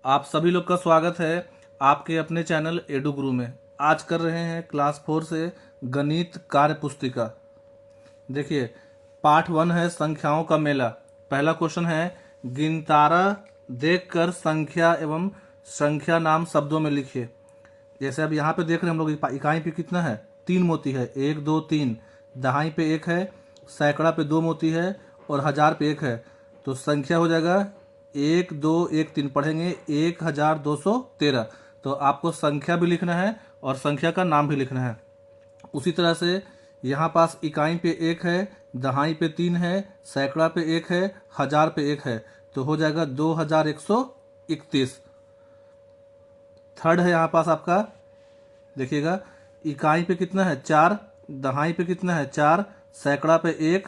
आप सभी लोग का स्वागत है आपके अपने चैनल एडू गुरु में। आज कर रहे हैं क्लास 4 से गणित कार्य पुस्तिका। देखिए, पार्ट 1 है संख्याओं का मेला। पहला क्वेश्चन है, गिनतारा देखकर संख्या एवं संख्या नाम शब्दों में लिखिए। जैसे अब यहाँ पे देख रहे हैं हम लोग, इकाई पे कितना है, 3 मोती है, 1 2 3। दहाई पे 1 है, सैकड़ा पे 2 मोती है और हजार पे 1 है। तो संख्या हो जाएगा 1 2 1 3, पढ़ेंगे 1213। तो आपको संख्या भी लिखना है और संख्या का नाम भी लिखना है। उसी तरह से यहाँ पास इकाई पे 1 है, दहाई पे 3 है, सैकड़ा पे 1 है, हजार पे 1 है। तो हो जाएगा 2131। थर्ड है यहाँ पास आपका, देखिएगा, इकाई पे कितना है 4, दहाई पे कितना है 4, सैकड़ा पे 1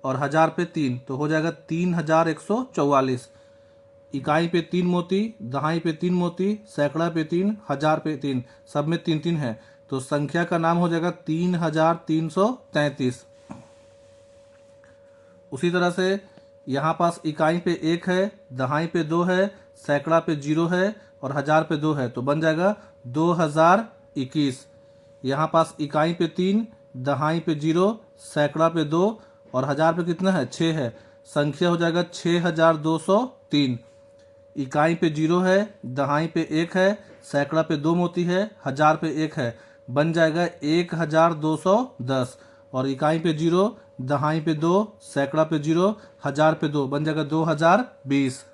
और हजार पे 3। तो हो जाएगा 3144। इकाई पे 3 मोती, दहाई पे 3 मोती, सैकड़ा पे 3, हजार पे 3, सब में 3 3 है। तो संख्या का नाम हो जाएगा 3333। उसी तरह से यहाँ पास इकाई पे 1 है, दहाई पे 2 है, सैकड़ा पे 0 है और हजार पे 2 है। तो बन जाएगा 2021। यहाँ पास इकाई पे 3, दहाई पे 0, सैकड़ा पे 2 और हजार पे कितना है 6 है। संख्या हो जाएगा 6203। इकाई पे 0 है, दहाई पे 1 है, सैकड़ा पे 2 मोती है, हजार पे 1 है। बन जाएगा 1210। और इकाई पे 0, दहाई पे 2, सैकड़ा पे 0, हजार पे 2, बन जाएगा 2020।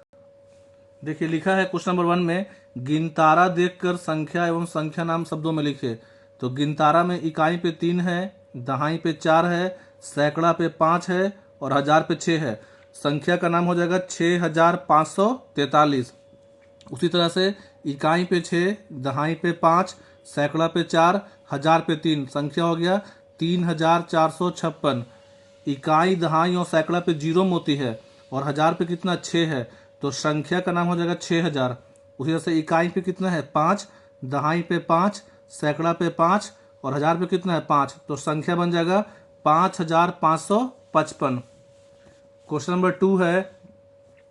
देखिए, लिखा है क्वेश्चन नंबर 1 में, गिनतारा देखकर संख्या एवं संख्या नाम शब्दों में लिखे। तो गिनतारा में इकाई पे 3 है, दहाई पे 4 है, सैकड़ा पे 5 है और हजार पे 6 है। संख्या का नाम हो जाएगा 6543। उसी तरह से इकाई पे 6, दहाई पे 5, सैकड़ा पे 4, हजार पे 3। संख्या हो गया 3456। इकाई, दहाई और सैकड़ा पे 0 मोती है और हजार पे कितना 6 है। तो संख्या का नाम हो जाएगा 6000। उसी तरह से इकाई पे कितना है 5, दहाई पे 5, सैकड़ा पे 5 और हजार पे कितना है 5। तो संख्या बन जाएगा 5555। क्वेश्चन नंबर 2 है,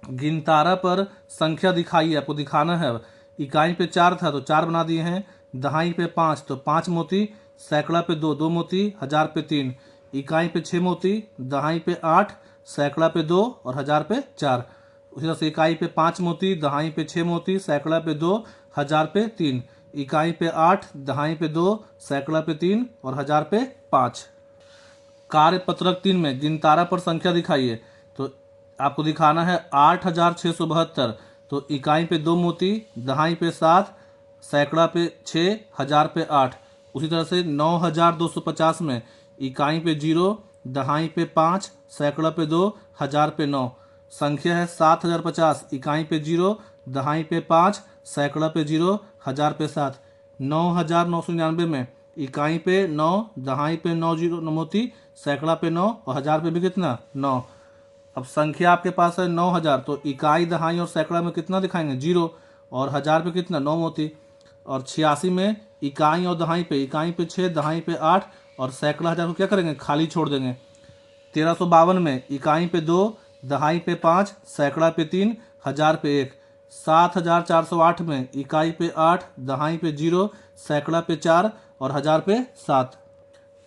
गिनतारा पर संख्या दिखाइए। आपको दिखाना है। इकाई पे 4 था तो 4 बना दिए हैं, दहाई पे 5 तो 5 मोती, सैकड़ा पे 2 2 मोती, हजार पे 3। इकाई पे 6 मोती, दहाई पे 8, सैकड़ा पे 2 और हजार पे 4। उसी तरह से इकाई पे 5 मोती, दहाई पे 6 मोती, सैकड़ा पे 2, हजार पे 3। इकाई पे 8, दहाई पे 2, सैकड़ा पे 3 और हजार पे 5। कार्य पत्रक 3 में गिनतारा पर संख्या दिखाइए। तो आपको दिखाना है 8672। तो इकाई पे 2 मोती, दहाई पे 7, सैकड़ा पे 6, हजार पे 8। उसी तरह से 9250 में इकाई पे 0, दहाई पे 5, सैकड़ा पे 2, हजार पे 9। संख्या है 7050। इकाई पे 0, दहाई पे 5, सैकड़ा पे 0, हजार पे 7। 9999 में इकाई पे 9, दहाई पे 9 0 मोती, सैकड़ा पे 9 और हजार पे भी कितना 9। अब संख्या आपके पास है 9000। तो इकाई, दहाई और सैकड़ा में कितना दिखाएंगे 0 और हजार पे कितना 9 मोती। और 86 में इकाई और दहाई पे, इकाई पे 6, दहाई पे 8 और सैकड़ा हजार को क्या करेंगे खाली छोड़ देंगे। 1352 में इकाई पे 2, दहाई पे 5, सैकड़ा पे 3, हजार पे 1। 7408 में इकाई पे 8, दहाई पे 0, सैकड़ा पे 4 और हजार पे 7।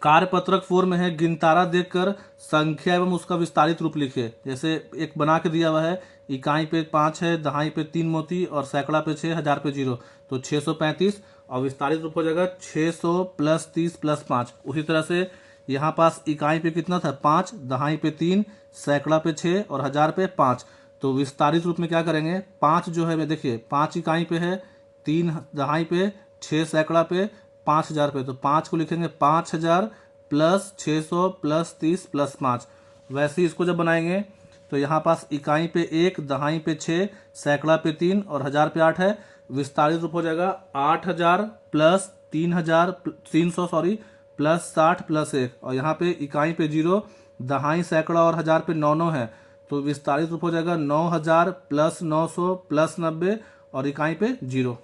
कार्यपत्रक 4 में है, गिनतारा देखकर संख्या एवं उसका विस्तारित रूप लिखे। जैसे एक बना के दिया हुआ है, इकाई पे 5 है, दहाई पे 3 मोती और सैकड़ा पे 6, हजार पे 0। तो 635 और विस्तारित रूप हो जाएगा 600 + 30 + 5। उसी तरह से यहाँ पास इकाई पे कितना था 5, दहाई पे 3, सैकड़ा पे 6 और हजार पे 5। तो विस्तारित रूप में क्या करेंगे, 5 जो है, देखिए 5 इकाई पे है, 3 दहाई पे, 6 सैकड़ा पे, 5000 पे। तो 5 को लिखेंगे 5000 + 600 + 30 + 5। वैसे ही इसको जब बनाएंगे तो यहाँ पास इकाई पे 1, दहाई पे 6, सैकड़ा पे 3 और हजार पे 8 है। विस्तारित रूप हो जाएगा 8000 + 3000 300 सॉरी + 60 + 1। और यहाँ पे इकाई पे 0, दहाई, सैकड़ा और हजार पे 9 9 है। तो विस्तारित रूप हो जाएगा 9000 + 900 + 90 और इकाई पे 0।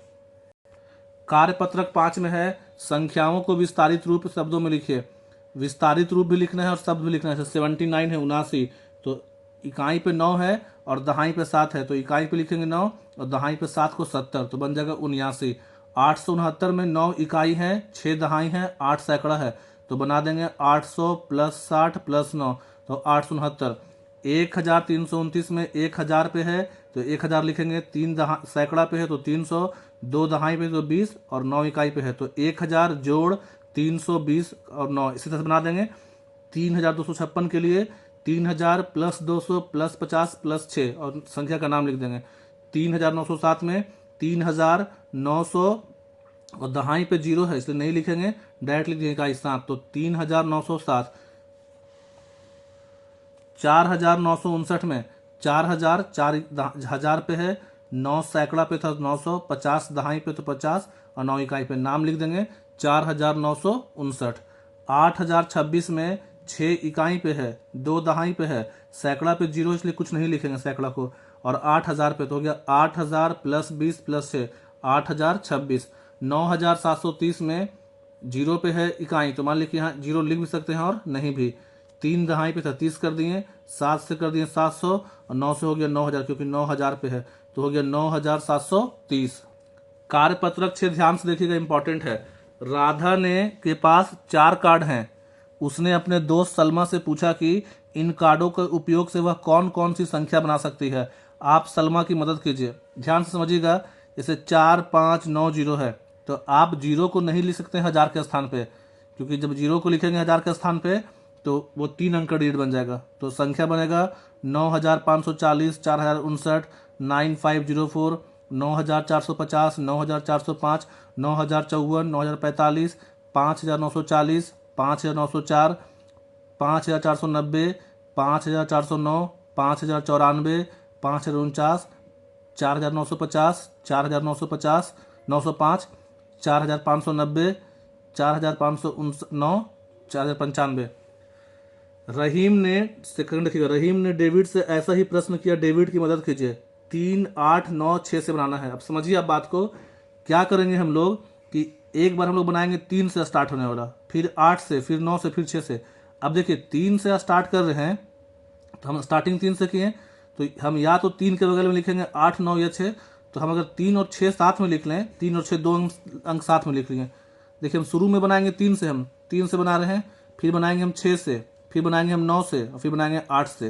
कार्यपत्रक 5 में है, संख्याओं को विस्तारित रूप शब्दों में लिखिए। विस्तारित रूप भी लिखना है और शब्द भी लिखना है। जैसे 79 है 79। तो इकाई पे 9 है और दहाई पे 7 है, तो इकाई पे लिखेंगे 9 और दहाई पे 7 को 70, तो बन जाएगा 79। 869 में 9 इकाई है, 6 दहाई है, 8 सैकड़ा है, तो बना देंगे 800 प्लस 60 प्लस 9, तो 869। 1329 में 1000 पे है तो 1000 लिखेंगे, 3 सैकड़ा पे है तो 300, 2 दहाई पे तो 20 और 9 इकाई पे है तो 1000 जोड़ 320 और 9 इसी तरह से बना देंगे। 3256 के लिए 3000 प्लस 200 प्लस 50 प्लस 6 और संख्या का नाम लिख देंगे। 3907 में 3900 और दहाई पे 0 है इसलिए नहीं लिखेंगे, डायरेक्ट लिख देंगे इकाई 7, तो 3907। 4959 में 4000 4000 पे है, 9 सैकड़ा पे था 900, 50 दहाई पे तो 50 और 9 इकाई पे, नाम लिख देंगे 4959। 8026 में 6 इकाई पे है, 2 दहाई पे है, सैकड़ा पे 0 इसलिए कुछ नहीं लिखेंगे सैकड़ा को, और 8000 पे तो हो गया 8000 प्लस 20 प्लस 6 8026। 9730 में 0 पे है इकाई तो मान लीजिए यहाँ 0 लिख भी सकते हैं और नहीं भी। 3 दहाई पे 30 कर दिए, 7 से कर दिए 700 और 9 से हो गया 9000 क्योंकि 9000 पे है तो हो गया 9730। कार्यपत्रक 6 ध्यान से देखिएगा, इंपॉर्टेंट है। राधा ने के पास 4 कार्ड हैं। उसने अपने दोस्त सलमा से पूछा कि इन कार्डों के उपयोग से वह कौन कौन सी संख्या बना सकती है। आप सलमा की मदद कीजिए, ध्यान से समझिएगा। जैसे 4 5 9 0 है तो आप 0 को नहीं लिख सकते हजार के स्थान पे, क्योंकि जब 0 को लिखेंगे हजार के स्थान पे तो वो 3 अंक का डिजिट बन जाएगा। तो संख्या बनेगा 9540, 4059, 9504, 9450, 9405, 9054, 9045, 5940, 5904, 5490, 5409, 5094, 5049, 4950, 4950, 905, 4590, 4509, 4095। रहीम ने सेकंड रखिएगा, रहीम ने डेविड से ऐसा ही प्रश्न किया, डेविड की मदद कीजिए। 3 8 9 6 से बनाना है। अब समझिए आप बात को, क्या करेंगे हम लोग कि एक बार हम लोग बनाएंगे 3 से स्टार्ट होने वाला, फिर 8 से, फिर 9 से, फिर 6 से। अब देखिए 3 से स्टार्ट कर रहे हैं तो हम स्टार्टिंग 3 से किए तो हम या तो 3 के बगल में लिखेंगे 8 9 या 6, तो हम अगर 3 और 6 साथ में लिख लें, 3 और 6 2 अंक साथ में लिख लेंगे। देखिए हम शुरू में बनाएंगे 3 से, हम 3 से बना रहे हैं, फिर बनाएंगे हम 6 से, फिर बनाएंगे हम 9 से और फिर बनाएंगे 8 से।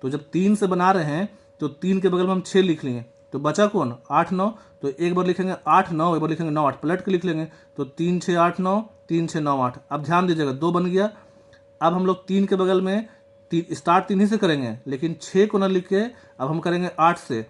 तो जब 3 से बना रहे हैं तो 3 के बगल में हम 6 लिख लेंगे, तो बचा कौन 8 9, तो एक बार लिखेंगे 8 9, एक बार लिखेंगे 9 8, पलट के लिख लेंगे तो 3 6 8 9, 3 6 9 8। अब ध्यान दीजिएगा 2 बन गया। अब हम लोग 3 के बगल में स्टार्ट 3 ही से करेंगे, लेकिन 6 को न लिख के अब हम करेंगे 8 से,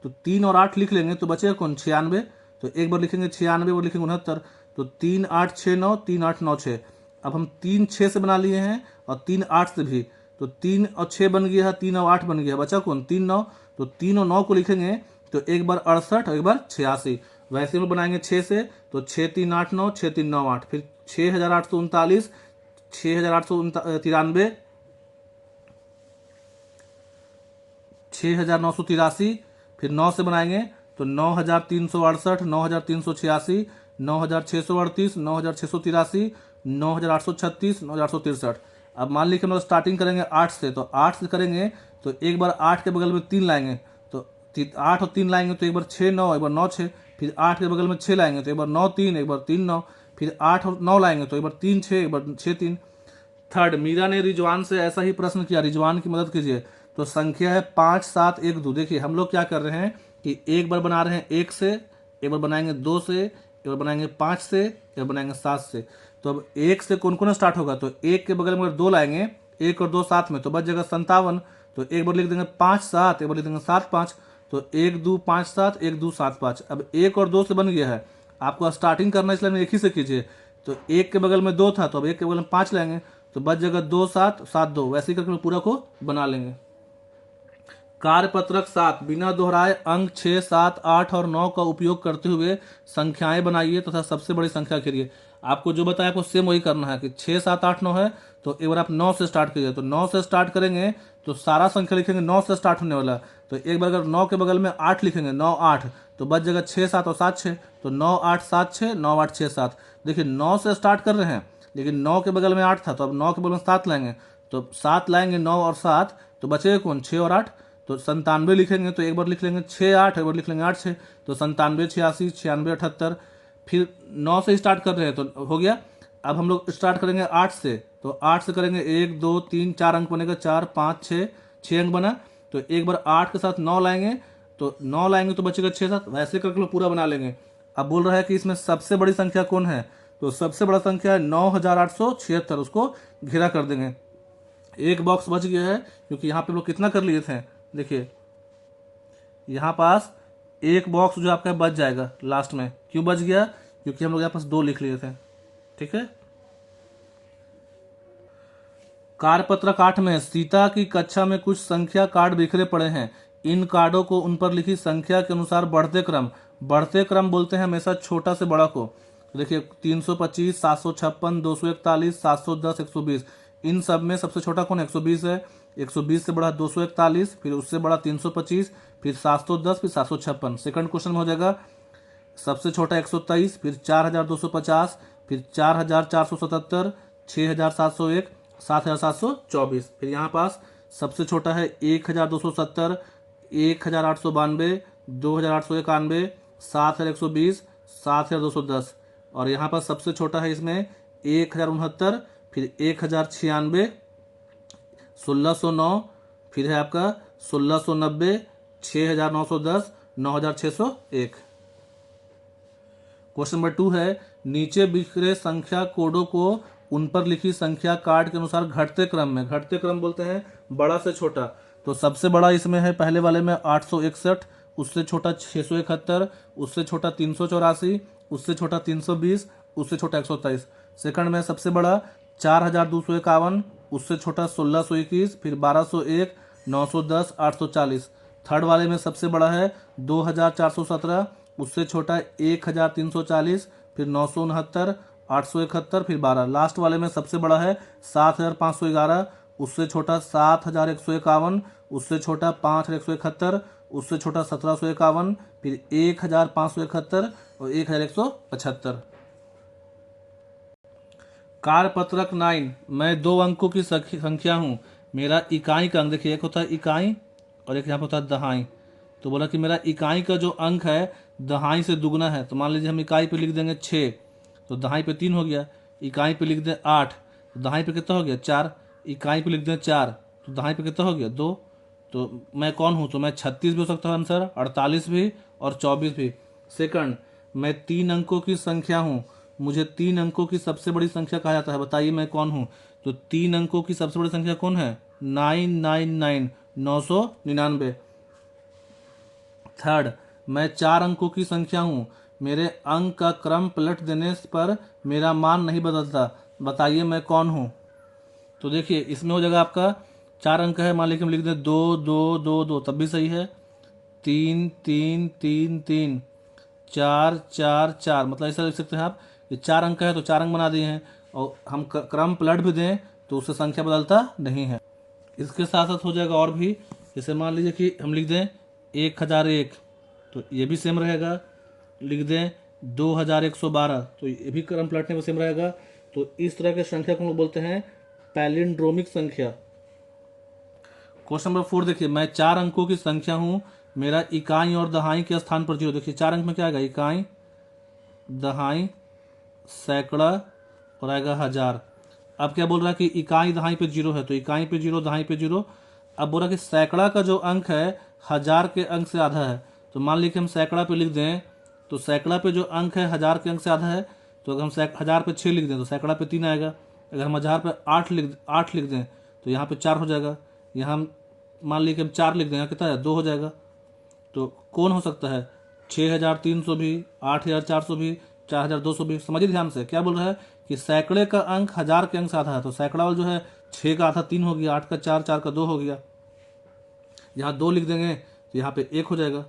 तो 3 और 8 लिख लेंगे तो बचेगा कौन 96, तो एक बार लिखेंगे 96 और लिखेंगे 69, तो 3 8 6 9, 3 8 9 6। अब हम 3 6 से बना लिए हैं और 3 8 से भी, तो 3 और 6 बन गया है, 3 और 8 बन गया, बचा कौन 3 9, तो 3 और 9 को लिखेंगे तो एक बार 68 और एक बार 86। वैसे में बनाएंगे 6 से तो 6 3 8 9, 6 3 9 8, फिर 6839, 6893, 6983, फिर 9 से बनाएंगे तो 9368, 9386, 9638, 9683, 9836, 9863। अब मान लीजिए हम लोग स्टार्टिंग करेंगे 8 से, तो 8 से करेंगे तो एक बार 8 के बगल में 3 लाएंगे तो 8 और 3 लाएंगे तो एक बार 6 9, एक बार 9 6, फिर 8 के बगल में 6 लाएंगे तो एक बार 9 3, एक बार 3 9, फिर 8 और 9 लाएंगे तो एक बार 3 6, एक बार 6 3। थर्ड, मीरा ने रिजवान से ऐसा ही प्रश्न किया, रिजवान की मदद कीजिए। तो संख्या है 5 7 1 2। देखिए हम लोग क्या कर रहे हैं कि एक बार बना रहे हैं 1 से, एक बार बनाएंगे 2 से, एक बार बनाएंगे 5 से, एक बार बनाएंगे 7 से। तो अब 1 से कौन कौन स्टार्ट होगा, तो 1 के बगल में अगर 2 लाएंगे, 1 और 2 साथ में, तो बच जाएगा 57। तो एक बार लिख देंगे 5 7, एक बार लिख देंगे 7 5, तो 1 2 5 7, 1 2 7 5। अब 1 और 2 से बन गया है, आपको स्टार्टिंग करना है इसलिए एक ही से कीजिए। तो 1 के बगल में 2 था तो अब 1 के बगल में 5 लाएंगे तो बच जाएगा 2 7 7 2। वैसे ही करके पूरा को बना लेंगे। कार्यपत्रक 7, बिना दोहराए अंक 6 7 8 और 9 का उपयोग करते हुए संख्याएं बनाइए तथा सबसे बड़ी संख्या करिए। आपको जो बताया आपको सेम वही करना है कि 6 7 8 9 है तो एक बार आप 9 से स्टार्ट कीजिए। तो 9 से स्टार्ट करेंगे तो सारा संख्या लिखेंगे 9 से स्टार्ट होने वाला, तो एक बार अगर 9 के बगल में 8 लिखेंगे 9 8, तो बच जाएगा 6 7 और 7 6, तो 9 8 7 6, 9 8 6 7। देखिए 9 से स्टार्ट कर रहे हैं लेकिन 9 के बगल में 8 था तो अब 9 के बगल में 7 लाएंगे तो 7 लाएंगे 9 और 7, तो बचेगा कौन 6 और 8, तो 97 लिखेंगे तो एक बार लिख लेंगे 6 8, एक बार लिख लेंगे 8 6, तो 97 86 96 78। फिर 9 से स्टार्ट कर रहे हैं तो हो गया। अब हम लोग स्टार्ट करेंगे 8 से, तो 8 से करेंगे 1 2 3 4 अंक बनेगा, 4 5 6, 6 अंक बना। तो एक बार 8 के साथ 9 लाएंगे, तो 9 लाएंगे तो बचेगा 6 7, वैसे करके लोग पूरा बना लेंगे। अब बोल रहा है कि इसमें सबसे बड़ी संख्या कौन है, तो सबसे बड़ा संख्या है 9876, उसको घेरा कर देंगे। एक बॉक्स बच गया है, क्योंकि यहाँ पे लोग कितना कर लिए थे, देखिए यहाँ पास एक बॉक्स जो आपका बच जाएगा लास्ट में। क्यों बच गया, क्योंकि हम लोग यहाँ पास 2 लिख लिए थे। ठीक है। कार्यपत्रक 8 में सीता की कक्षा में कुछ संख्या कार्ड बिखरे पड़े हैं। इन कार्डों को उन पर लिखी संख्या के अनुसार बढ़ते क्रम बोलते हैं हमेशा छोटा से बड़ा को। देखिए 325, 756, 241, 710, 120, इन सब में सबसे छोटा कौन है, 120 है। 120 से बड़ा 241, फिर उससे बड़ा 325, फिर 710, फिर 756। सेकंड क्वेश्चन में हो जाएगा सबसे छोटा 123, फिर 4250, फिर 4477, 6701, 7724। फिर यहाँ पास सबसे छोटा है 1270, 1892, 2891, 7120, 7210। और यहाँ पर सबसे छोटा है इसमें 1069, फिर 1096, 1609, फिर है आपका 1690, 6910, 9601। क्वेश्चन नंबर 2 है नीचे बिखरे संख्या कोडों को उन पर लिखी संख्या कार्ड के अनुसार घटते क्रम बोलते हैं बड़ा से छोटा। तो सबसे बड़ा इसमें है पहले वाले में 861, उससे छोटा 671, उससे छोटा 384, उससे छोटा 320, उससे छोटा 127। सेकंड में सबसे बड़ा 4251, उससे छोटा 1621, फिर 1201, 910, 840। थर्ड वाले में सबसे बड़ा है 2417, उससे छोटा 1340, फिर 969, 871, फिर 12। लास्ट वाले में सबसे बड़ा है 7511, उससे छोटा 7151, उससे छोटा 5171, उससे छोटा 1751, फिर 1571 और 1175। कार्यपत्रक 9, मैं 2 अंकों की संख्या हूँ, मेरा इकाई का अंक, देखिए एक होता है इकाई और एक यहाँ पर होता है दहाई। तो बोला कि मेरा इकाई का जो अंक है दहाई से दुगना है, तो मान लीजिए हम इकाई पे लिख देंगे 6, तो दहाई पे 3 हो गया। इकाई पे लिख दें 8, तो दहाई पे कितना हो गया 4। इकाई पे लिख दें 4, तो दहाई पे कितना हो गया 2। तो मैं कौन हूँ, तो मैं 36 भी हो सकता हूँ आंसर, 48 भी और 24 भी। सेकंड, मैं 3 अंकों की संख्या हूँ, मुझे 3 अंकों की सबसे बड़ी संख्या कहा जाता है, बताइए मैं कौन हूँ। तो 3 अंकों की सबसे बड़ी संख्या कौन है, 999, 999। थर्ड, मैं 4 अंकों की संख्या हूँ, मेरे अंक का क्रम पलट देने पर मेरा मान नहीं बदलता, बताइए मैं कौन हूँ। तो देखिए इसमें हो जाएगा आपका 4 अंक है, मान लीजिए हम लिख दें 2 2 2 2, तब भी सही है। 3 3 3 3, 4 4 4, मतलब ऐसा लिख सकते हैं आप, ये 4 अंक है तो 4 अंक बना दिए हैं। और हम क्रम पलट भी दें तो उससे संख्या बदलता नहीं है। इसके साथ साथ हो जाएगा और भी, जैसे मान लीजिए कि हम लिख दें 1001, तो ये भी सेम रहेगा। लिख दें 2112, तो ये भी क्रम पलटने में सेम रहेगा। तो इस तरह के संख्या को हम लोग बोलते हैं पैलिंड्रोमिक संख्या। क्वेश्चन नंबर 4 देखिए, मैं 4 अंकों की संख्या हूं, मेरा इकाई और दहाई के स्थान पर 0। देखिए 4 अंक में क्या आएगा, इकाई, दहाई, सैकड़ा और आएगा हजार। अब क्या बोल रहा है कि इकाई दहाई पे 0 है, तो इकाई पे 0, दहाई पे 0। अब बोल रहा है कि सैकड़ा का जो अंक है हजार के अंक से आधा है, तो मान लीजिए हम सैकड़ा पे लिख दें, तो सैकड़ा पे जो अंक है हजार के अंक से आधा है, तो अगर हम हजार पे 6 लिख दें तो सैकड़ा पे 3 आएगा। अगर हम हजार पे 8 लिख दें तो यहाँ पे 4 हो जाएगा। यहाँ हम मान लीजिए हम 4 लिख दें, यहाँ कितना है 2 हो जाएगा। तो कौन हो सकता है, 6300 भी, 8400 भी, 4200 भी। समझिए ध्यान से, क्या बोल रहा है कि सैकड़े का अंक हजार के अंक से आधा है, तो सैकड़ा वाला जो है 6 का आधा 3 हो गया, 8 का 4, 4 का 2 हो गया। यहाँ 2 लिख देंगे तो यहाँ पे 1 हो जाएगा।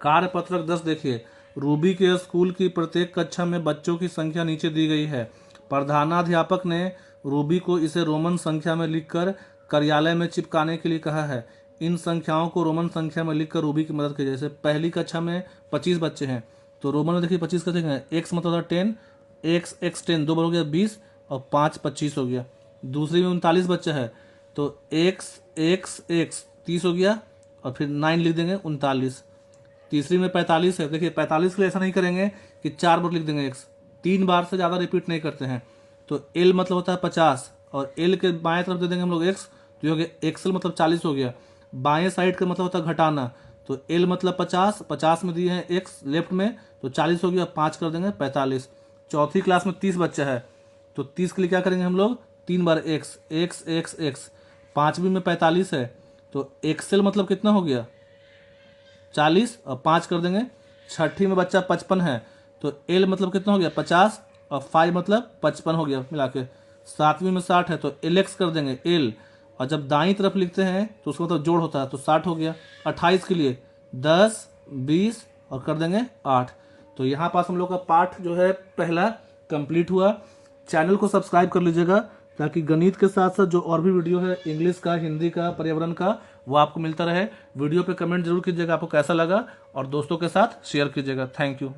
कार्यपत्रक 10 देखिए, रूबी के स्कूल की प्रत्येक कक्षा में बच्चों की संख्या नीचे दी गई है। प्रधानाध्यापक ने रूबी को इसे रोमन संख्या में लिखकर कार्यालय में चिपकाने के लिए कहा है। इन संख्याओं को रोमन संख्या में लिखकर रूबी की मदद कीजिए। जैसे पहली कक्षा में 25 बच्चे हैं, तो रोमन में देखिए 25 का देखें, एक्स मतलब 10, एक्स 10 2 बार हो गया 20, और 5 25 हो गया। दूसरी में 39 बच्चा है तो x x x 30 हो गया और फिर 9 लिख देंगे 39। तीसरी में 45 है, देखिए 45 के लिए ऐसा नहीं करेंगे कि 4 बार लिख देंगे x, 3 बार से ज़्यादा रिपीट नहीं करते हैं। तो l मतलब होता है 50 और l के बाएं तरफ दे देंगे हम लोग x, तो ये हो गया xl मतलब 40 हो गया। बाएं साइड का मतलब होता है घटाना, तो l मतलब 50, 50 में दिए हैं x लेफ्ट में तो 40 हो गया, 5 कर देंगे 45। चौथी क्लास में 30 बच्चा है तो 30 के लिए क्या करेंगे हम लोग, 3 बार x x x x। पाँचवीं में 45 है तो xl मतलब कितना हो गया 40 और 5 कर देंगे। छठी में बच्चा 55 है तो l मतलब कितना हो गया 50 और 5 मतलब 55 हो गया मिला के। सातवीं में 60 है तो lx कर देंगे l, और जब दाईं तरफ लिखते हैं तो उसका मतलब जोड़ होता है तो 60 हो गया। 28 के लिए 10 20 और कर देंगे 8। तो यहाँ पास हम लोग का पाठ जो है पहला कंप्लीट हुआ। चैनल को सब्सक्राइब कर लीजिएगा ताकि गणित के साथ साथ जो और भी वीडियो है इंग्लिश का, हिंदी का, पर्यावरण का, वो आपको मिलता रहे। वीडियो पे कमेंट जरूर कीजिएगा आपको कैसा लगा और दोस्तों के साथ शेयर कीजिएगा। Thank you.